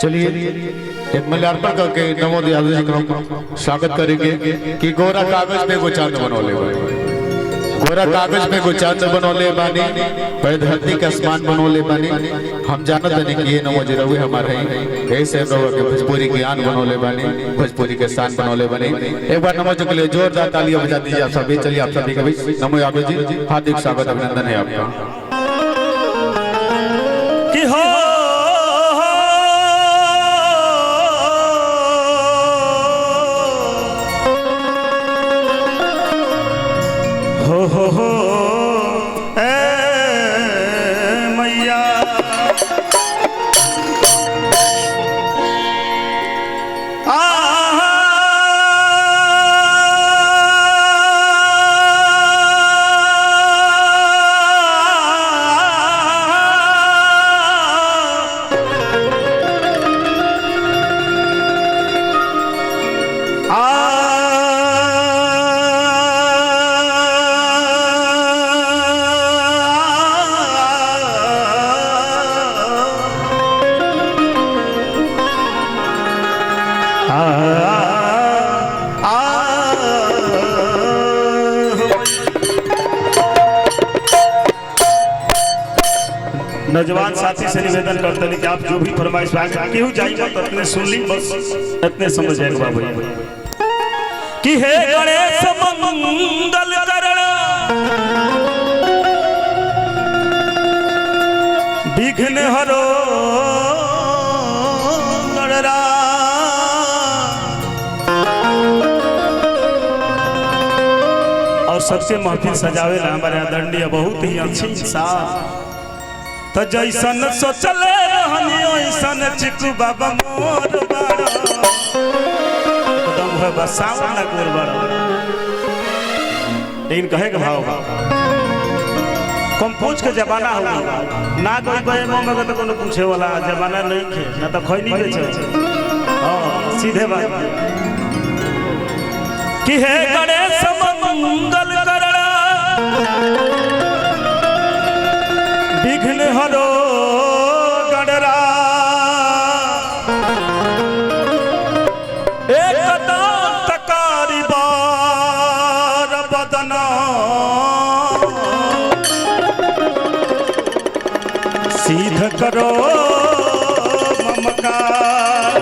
चलिए एक मल्यार्पण करके नमो यादव जी का स्वागत करेंगे कि गोरा कागज पे को चांद बनौले गोरा कागज पे को चांद बनौले बानी पे धरती का आसमान बनौले बानी हम जानत नहीं कि ये नमो जी रहुए हमारे ऐसे रहुए के भोजपुरी के आन बनौले बानी भोजपुरी के शान बनौले बानी। एक बार नमो जी के लिए जोरदार तालियां बजा दीजिए आप सभी। चलिए आप सभी का भी नमो यादव जी हार्दिक स्वागत अभिनंदन है आपका। हो ए मैया नौजवान साथी से निवेदन करते हैं कि आप जो भी फरमाइश क्यों जाएगा तो अपने सुन ली बस इतने समझ जाएगा बाबू कि हे गणेश मंगल करण विघ्न हरो गणरा और सबसे महफिल सजावे ना हमारे आदरणीय बहुत ही अच्छी इंसान तो जैसन सोचले रहनी ओइसन चिकू बाबा मोर बड़ा एकदम है बसाव ना गोर बड़ा लेकिन कहे के भाव कंपोज के जमाना हो ना कोई कोई में तो कोनो पूछे वाला जमाना नहीं खे ना तो खैनी बेचे हां सीधे बात कि हे गणेश मंगल करण विघ्न हरो गणरा एकदंतकारी बार बदना सीध करो ममकार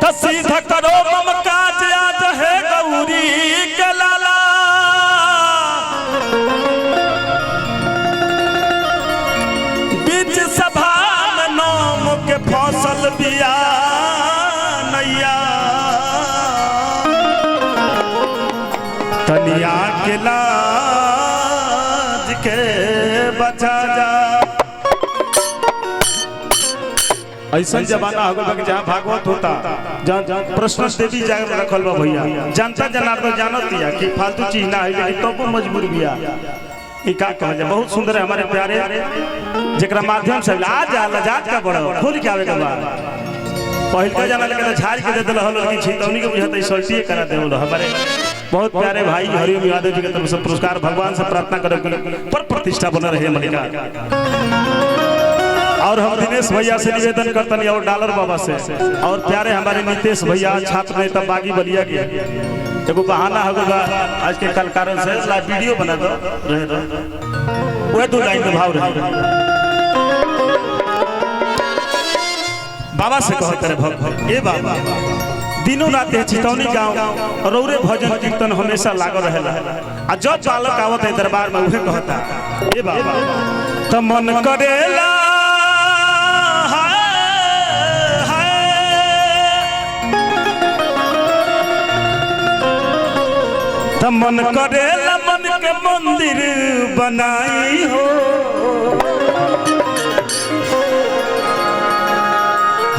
तो सीध करो ममकार आज है गौरी के लाला सभा में नाम के फसल बिया नैया तनिया के लाज के बचा जा। ऐसा जमाना होगा कि जहाँ भागवत होता जहाँ प्रश्न देवी जाकर रखल बा भैया जनता जनार्दन जानत दिया कि फालतू चीज ना है लेकिन तो मजबूर बिया का कहा जाए बहुत सुंदर है हमारे प्यारे जरा माध्यम से आज लजात का बड़ा खोल के आवे के बाद पहल का जाना लेकिन झाड़ के दे दल हल कि छितौनी के बुझाते सल्टी करा देवल हमारे बहुत प्यारे भाई हरिओम यादव जी के तरफ से पुरस्कार भगवान से प्रार्थना करो पर प्रतिष्ठा बना रहे मलिका। और हम दिनेश भैया से निवेदन करते हैं और डॉलर बाबा से और प्यारे हमारे नीतीश भैया छात्र नेता बागी बलिया के एगो बहाना होगा आज के कलाकारों से वीडियो बना दो रहे वो दो लाइन में भाव रहे बाबा से कहते रहे भक्त ए बाबा दिनों रात चितौनी गांव रौरे भजन कीर्तन हमेशा लागो रहेला आ जब बालक आवत है दरबार में उहे कहता ए बाबा त मन करेला मन करेला मन के मंदिर बनाई हो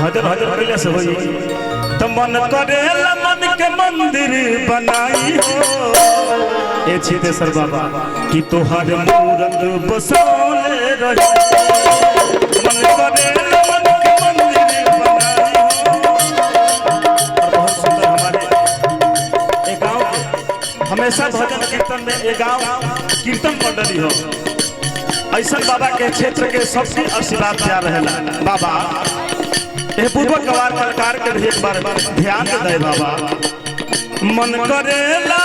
हजर हजर कैले से होई तो मन करेला मन के मंदिर बनाई हो ए छितेश्वर बाबा कि तोहर मूरत बसौले रही मन करेला मन के मंदिर बनाई हो। और बहुत सुंदर हमारे एक गांव के हमेशा भजन कीर्तन में एक गांव कीर्तन मंडली हो ऐसा बाबा के क्षेत्र के सबसे आशीर्वाद दिया रहेला बाबा पूर्वक कलाकार के भी एक बार ध्यान दे बाबा मन करेला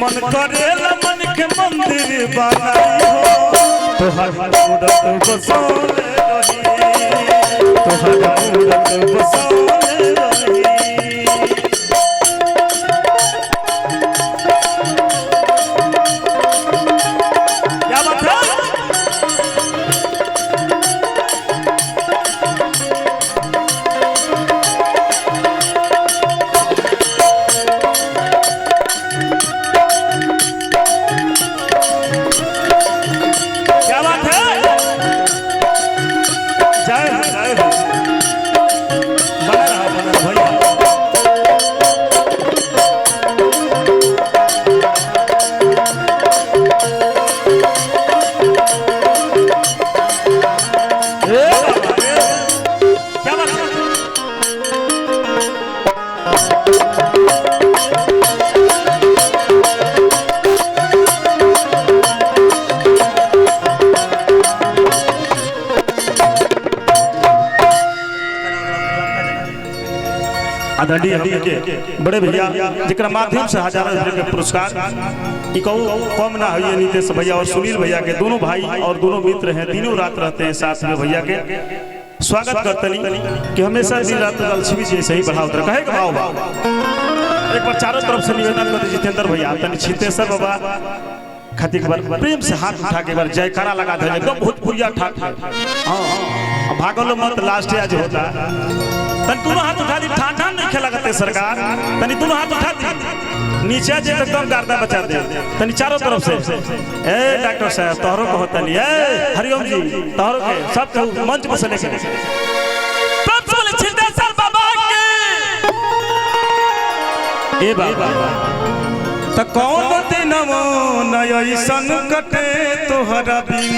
मन करेला मन के मंदिर बनाई हो तोहर मूरत बसौले रही तोहर मूरत बसौले रही। आदरणीय के बड़े भैया जिकरा माध्यम से हजारों रुपये के पुरस्कार कम ना है नीतीश भैया और सुनील भैया के दोनों भाई और दोनों मित्र हैं दिनों रात रहते हैं साथ में भैया के स्वागत करते कि हमेशा दिन रात लक्ष्मी जी ऐसे ही बढ़ावत रहे कहे भाव एक बार चारों तरफ से निवेदन करते जितेंद्र भैया तनि छितेश्वर बाबा खातिर प्रेम से हाथ उठा के बार जयकारा लगा दे एकदम भोजपुरिया ठाक हाँ भागलो मत लास्ट आज होता तन दोनों हाथ उठा दी ठाठा नहीं खेला करते सरकार तनी दोनों हाथ उठा दी नीचे जे एकदम गर्दा बचा दे तनी चारों तरफ से ए डॉक्टर साहब तोहरो को होता नहीं ए हरिओम जी तोहरो के सब मंच पर से लेके तब बोले छितेश्वर बाबा के ए बाबा त कौन दिनमो नय सन कटे तोहरा बिन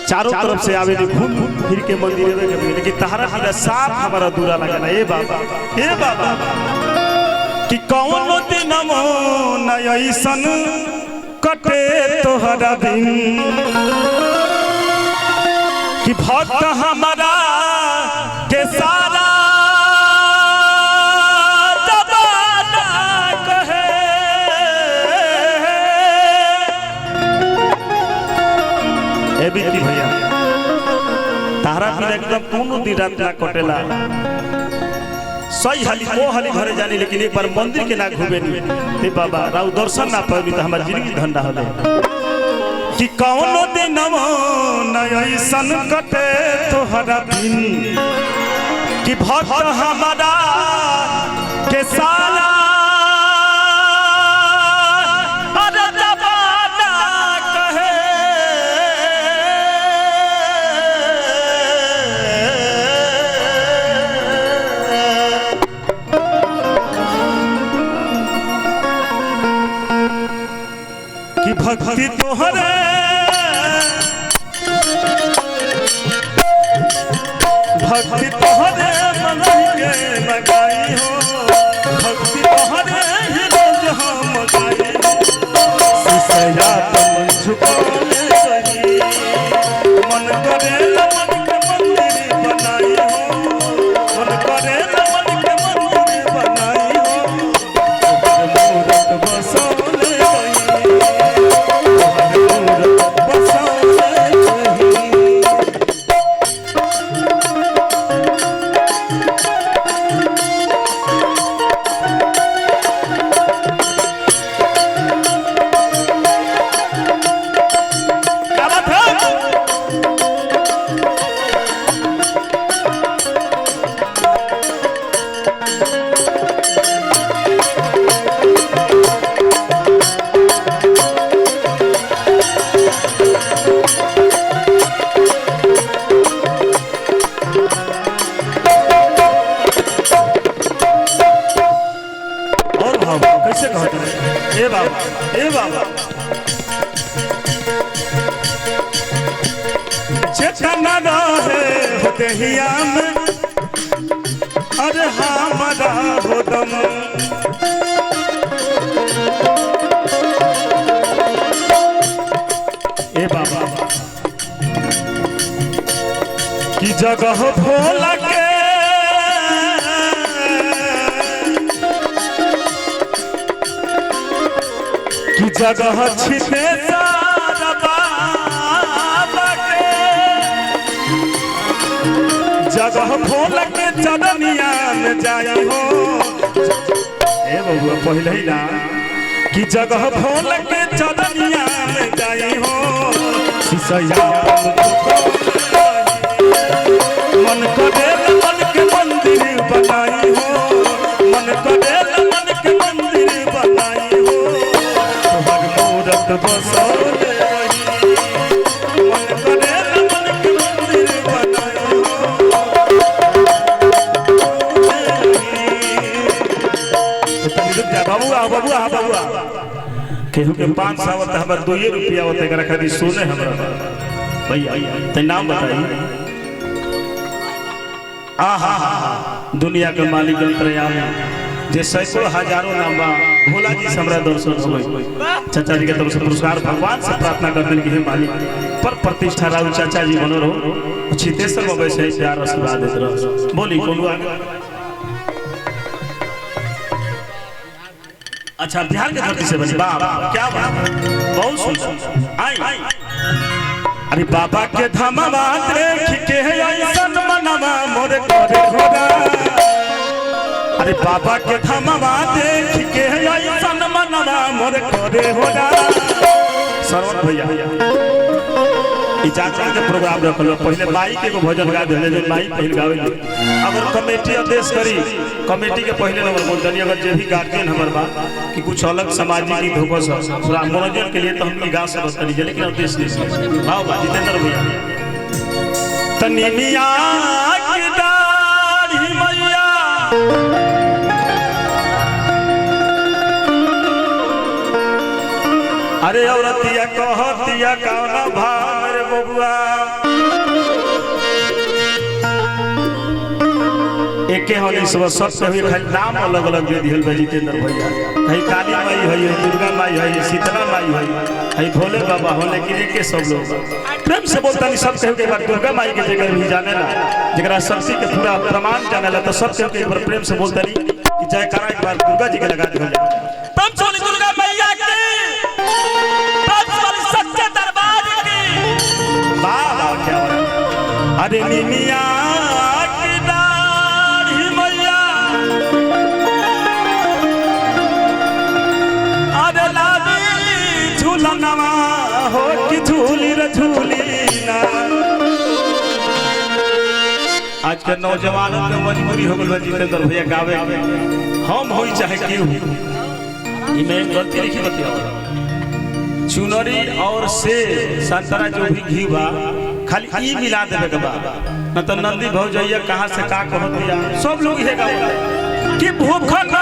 चारों तरफ से आवे घूम फिर के मंदिर में लेकिन तहरा बिना साफ हमारा दूरा लगना ए बाबा कि कौन दिनमो नय सन कटे तोहरा बिन कि भक्त हमारा के सारा भैया तारा बिना एकदम कोनो दिन रात ना कटेला सही हाली वो हाली घरे जानी लेकिन एक बार मंदिर के ना घूमे नहीं बाबा राव दर्शन ना पाबी तो हमार जिंदगी धंधा होले कि कौनो दिन नय सन कटे तोहरा बिन कि भक्त हमारा के सारा भक्ति तोहरे भक्ति तोहरे मन के लगाई हो भक्ति तोहरे ही रोज हम गाई सिसया तुम झुकाने सही मन करे मन के मंदिर बनाई हो मन करे मन के मंदिर बनाई हो मूरत बसौले चेतना रहे हो देहिया में अरे हमारा हो दम ए बाबा की जगह भोला के की जगह छिपे सारा बाबा के जगह भोला के चरनिया में जाई हो ए बबुआ पहले ही ना कि जगह भोला के चरनिया में जाई हो सिसैया मन को देल मन के मंदिर बनाई हो मन को देल मन के मंदिर बनाई हो तोहर मूरत बसौले रही मन को देल मन के मंदिर बनाई हो बबुआ बबुआ बबुआ केहू के 500 आवत हमर 2 रुपया आवत एकरा खातिर सोने हमरा भैया ते नाम बताई आहा दुनिया के मालिक अंतर्यामी जे सैकड़ों हजारों नाम बा भोला जी से हमरा दर्शन होई चाचा जी के तरफ से पुरस्कार भगवान से प्रार्थना करते कि हे मालिक पर प्रतिष्ठा राउ चाचा जी बनो रहो चितेश्वर बाबा से प्यार आशीर्वाद देत रहो बोली कोलू आगे अच्छा बिहार के धरती से बनी बाबा क्या बात बहुत सुंदर आई अरे बाबा के धमवा देख के ऐसन मनवा मोर करे घोड़ा अरे बाबा के धमवा देख के ऐसन मनवा मोर करे घोड़ा सरवन भैया इजाजत के प्रोग्राम रखलो पहले माई के भजन गा देले जो माई पहले गावे अगर कमेटी आदेश करी कमेटी के पहले नंबर बोल दनी अगर जे भी गार्जियन हमर बा कि कुछ अलग सामाजिक गीत होको थोड़ा मनोरंजन के लिए तो हम गा सकत करी लेकिन उद्देश्य नहीं वाह वाह जितेंद्र भैया तनी मिया की दाढ़ी मैया अरे औरतिया कहतिया कौना भाव रे बबुआ एके होली सब सत्य हुई खाली नाम अलग अलग दे दिहल बा जितेंद्र भैया है काली माई है दुर्गा माई है शीतला माई है भोले बाबा हो लेकिन एके सब लोग प्रेम से बोलता नहीं सत्य के बार दुर्गा माई के जगह भी जाने ला जरा शक्ति के पूरा प्रमाण जाने ला तो सत्य के बार प्रेम से बोलता नहीं कि जयकारा एक बार दुर्गा जी के लगा दिया प्रेम से दुर्गा मैया की सच्चे दरबार की वाह क्या अरे निमिया की दाढ़ी मैया अरे लाली झूलनवा हो कि झूली रे झूली ना आज के नौजवानों के मजबूरी हो गई जितेंद्र भैया गावे हम होई चाहे केहू इमे गलती लिखी बतिया चुनरी और से संतरा जो भी घी बा खाली ई मिला देवे के बा न तो नंदी भौजैया कहां से का कह दिया सब लोग हे गावे कि भूख न